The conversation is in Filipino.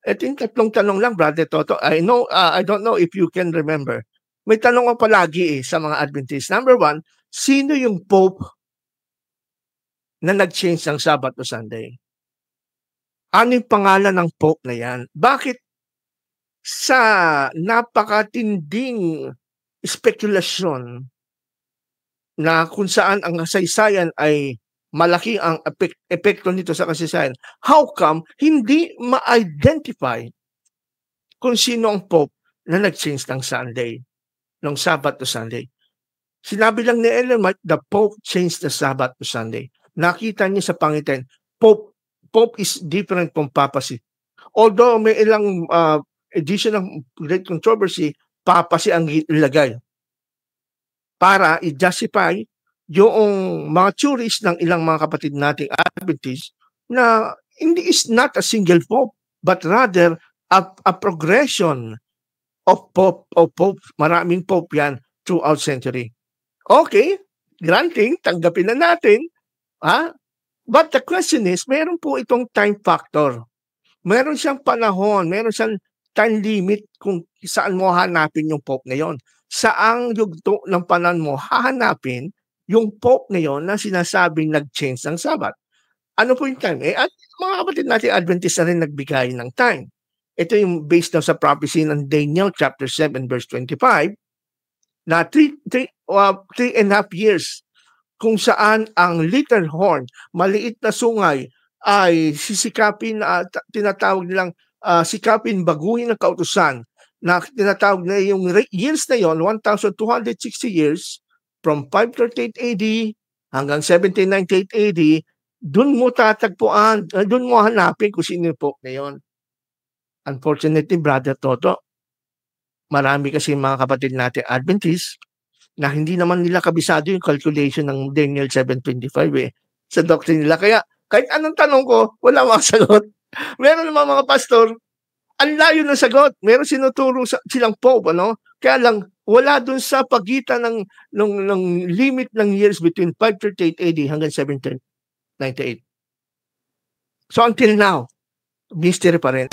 Ito yung tatlong tanong lang, Brother Toto. I know, I don't know if you can remember. May tanong ko palagi sa mga Adventists. Number one, sino yung Pope na nag-change ng Sabbath to Sunday? Ano yung pangalan ng Pope na yan? Bakit sa napakatinding spekulasyon na kung saan ang kasaysayan ay malaki ang epekto nito sa kasaysayan, how come hindi ma-identify kung sino ang Pope na nag-change ng Sunday, ng Sabbath to Sunday? Sinabi lang ni Ellen White, the Pope changed the Sabbath to Sunday. Nakita niya sa pangitain, Pope is different from papacy. Although may ilang edition ng Great Controversy, papacy ang ilagay para i-justify yung mga theories ng ilang mga kapatid nating Adventists na hindi is not a single Pope, but rather a progression of Pope, maraming Pope yan throughout century. Okay, granting, tanggapin na natin, but the question is, meron po itong time factor. Meron siyang panahon, meron siyang time limit kung saan mo hanapin yung Pope ngayon. Saang yugto ng panahon mo hahanapin yung Pope ngayon na sinasabing nag-change ng Sabbath. Ano po yung time? At mga kapatid natin Adventist na rin nagbigay ng time. Ito yung based na sa prophecy ng Daniel chapter 7 verse 25 na 3.5 years kung saan ang little horn, maliit na sungay, ay sisikapin, tinatawag nilang sikapin baguhin ng kautusan, na tinatawag na yung years na yon, 1,260 years, from 538 AD hanggang 1798 AD, dun mo tatagpuan, dun mo hanapin kung sino yung Pope na yon. Unfortunately, Brother Toto, marami kasi mga kapatid natin Adventist na hindi naman nila kabisado yung calculation ng Daniel 7:25 sa doctrine nila. Kaya kahit anong tanong ko, wala masagot. Meron naman mga pastor, ang layo ng sagot. Meron sinuturo silang Pope, Kaya lang, wala dun sa pagitan ng limit ng years between 538 AD hanggang 1798. So until now, mystery pa rin.